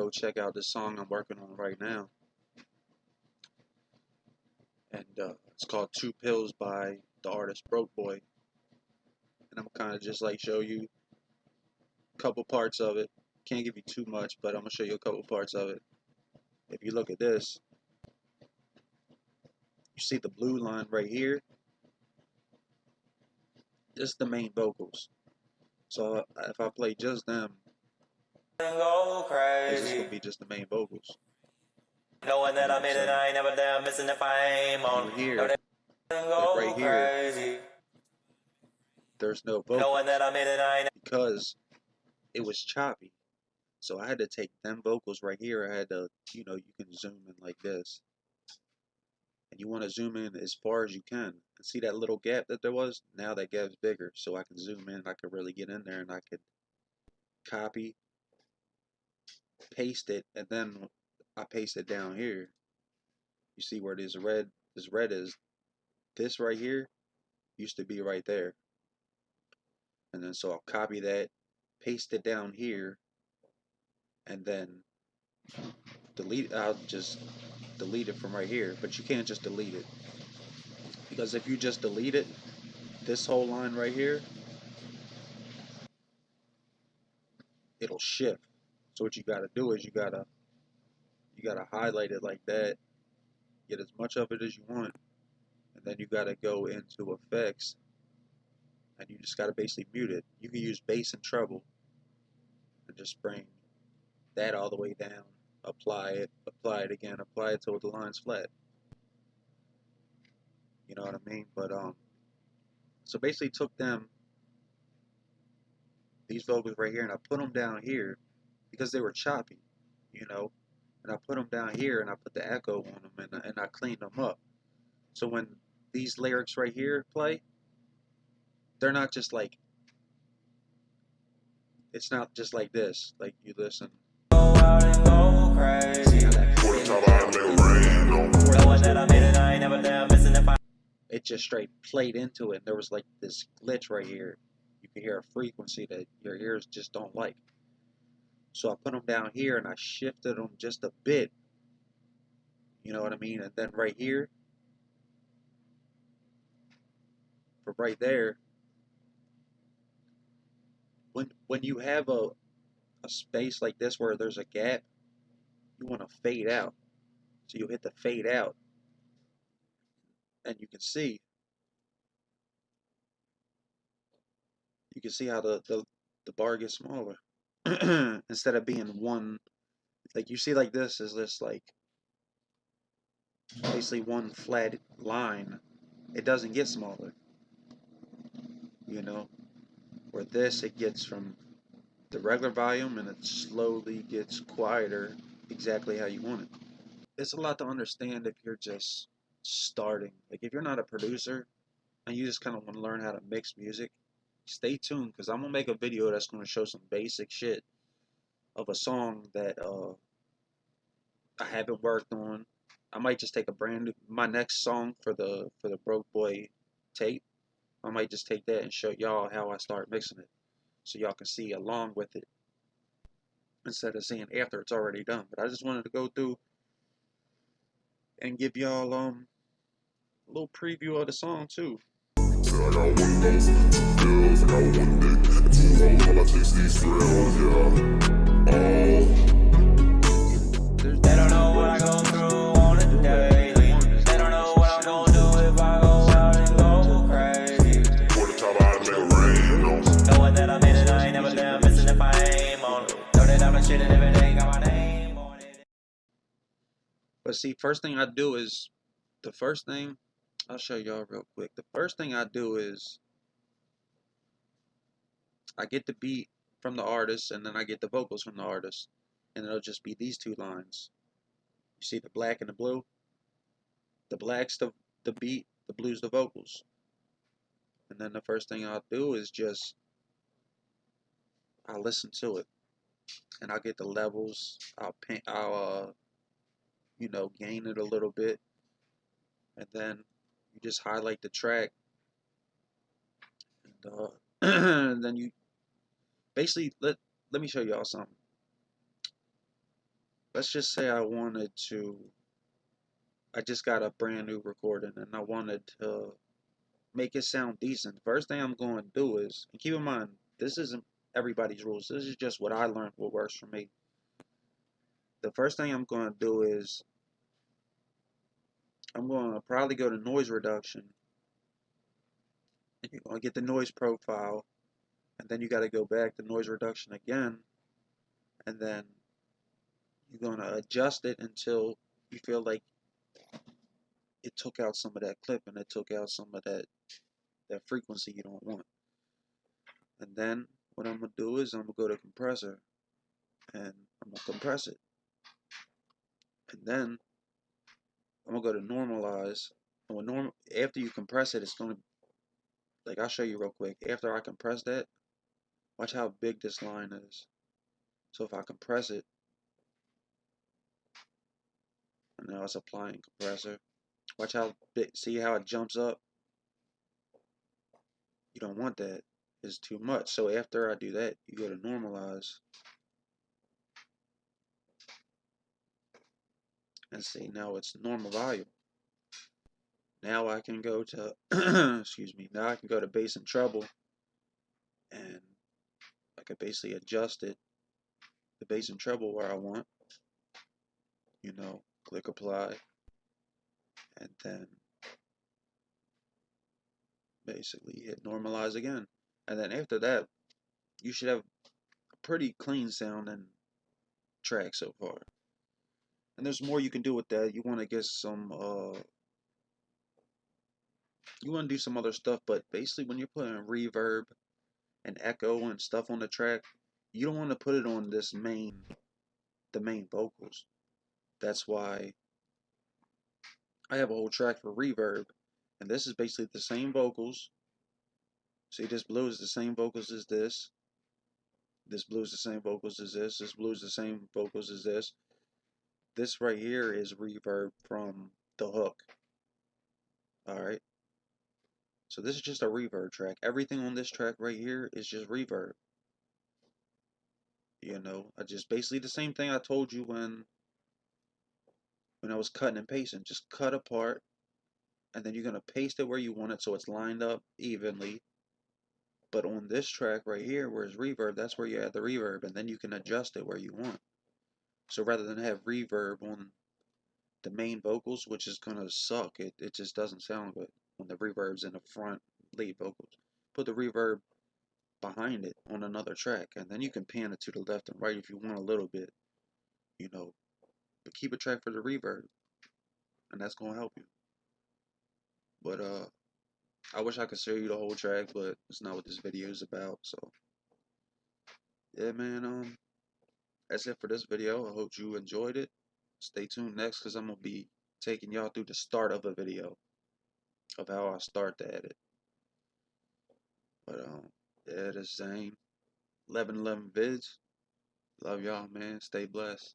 go check out this song I'm working on right now. And it's called Two Pills by the artist BTS. And I'm kind of just like show you a couple parts of it. Can't give you too much, but I'm going to show you a couple parts of it. If you look at this, you see the blue line right here. This is the main vocals. So if I play just them, this is going to be just the main vocals. Knowing that I made it, I ain't never damn missing if I aim on here. Like right here, there's no vocals. Knowing that I made it, I ain't because it was choppy. So I had to take them vocals right here. I had to, you know, you can zoom in like this. And you want to zoom in as far as you can. And see that little gap that there was? Now that gap's bigger. So I can zoom in. I can really get in there and I could copy, paste it, and then I paste it down here. You see where this red is? This right here used to be right there. And then so I'll copy that, paste it down here, and then delete. I'll just delete it from right here. But you can't just delete it, because if you just delete it, this whole line right here, it'll shift. So what you gotta do is you gotta highlight it like that, get as much of it as you want, and then you gotta go into effects, and you just gotta basically mute it. You can use bass and treble, and just bring that all the way down. Apply it again, apply it till the line's flat. You know what I mean? But so basically took these vocals right here and I put them down here because they were choppy, you know, and I put them down here and I put the echo on them and I cleaned them up. So when these lyrics right here play, they're not just like, it's not just like this, like you listen. It just straight played into it. There was like this glitch right here. You can hear a frequency that your ears just don't like. So I put them down here and I shifted them just a bit. You know what I mean? And then right here, for right there, when you have a space like this where there's a gap, you want to fade out. So you hit the fade out, and you can see how the bar gets smaller. Instead of being one, like you see like this is this like basically one flat line. It doesn't get smaller, you know. Where this, it gets from the regular volume and it slowly gets quieter, exactly how you want it. It's a lot to understand if you're just starting. Like if you're not a producer and you just kind of want to learn how to mix music, stay tuned, because I'm gonna make a video that's gonna show some basic shit of a song that I haven't worked on. I might just take my next song for the BTS tape. I might just take that and show y'all how I start mixing it, so y'all can see along with it instead of seeing after it's already done. But I just wanted to go through and give y'all a little preview of the song too. I got one of those pills, I got one dick, and two hoes while I taste these thrills, yeah. They don't know what I go through on a daily. They don't know what I'm gonna do if I go out and go crazy. For the top, I make it rain, knowing that I'm in it, I ain't never damn missing if I aim on it. Know that I'm shit and everything, got my name on it. But see, the first thing, I'll show y'all real quick. The first thing I do is I get the beat from the artist, and then I get the vocals from the artist, and it'll just be these two lines. You see the black and the blue? The black's the beat, the blue's the vocals. And then the first thing I'll do is I'll listen to it, and I'll get the levels. I'll you know, gain it a little bit, and then you just highlight the track, and and then you basically let me show y'all something. let's just say I just got a brand new recording and I wanted to make it sound decent. First thing I'm going to do is, and keep in mind, this isn't everybody's rules. This is just what I learned, what works for me. The first thing I'm going to do is I'm going to probably go to noise reduction, and you're going to get the noise profile, and then you got to go back to noise reduction again, and then you're going to adjust it until you feel like it took out some of that clip and it took out some of that frequency you don't want. And then what I'm going to do is I'm going to go to compressor and I'm going to compress it. And then I'm going to go to normalize. And when after you compress it, it's going to, like, I'll show you real quick. After I compress that, watch how big this line is. So if I compress it, and now it's applying compressor. Watch how big, see how it jumps up? You don't want that. It's too much. So after I do that, you go to normalize. And see, now it's normal volume. Now I can go to, excuse me, now I can go to bass and treble, and I can basically adjust it, the bass and treble where I want, click apply, and then basically hit normalize again. And then after that, you should have a pretty clean sounding track so far. And there's more you can do with that. You want to get some, you want to do some other stuff, but basically when you're putting reverb and echo and stuff on the track, you don't want to put it on the main vocals. That's why I have a whole track for reverb, and this is basically the same vocals. See, this blue is the same vocals as this. This blue is the same vocals as this. This blue is the same vocals as this. This right here is reverb from the hook. Alright. So this is just a reverb track. Everything on this track right here is just reverb. I just basically the same thing I told you when I was cutting and pasting. Just cut apart, and then you're going to paste it where you want it so it's lined up evenly. But on this track right here, where it's reverb, that's where you add the reverb, and then you can adjust it where you want. So rather than have reverb on the main vocals, which is going to suck, it just doesn't sound good when the reverb's in the front lead vocals. Put the reverb behind it on another track, and then you can pan it to the left and right if you want a little bit, but keep a track for the reverb, and that's going to help you. But I wish I could show you the whole track, but it's not what this video is about. So yeah, man, that's it for this video. I hope you enjoyed it. Stay tuned next, because I'm gonna be taking y'all through the start of a video of how I start to edit. But yeah, this is Zane, 1111 vids. Love y'all, man. Stay blessed.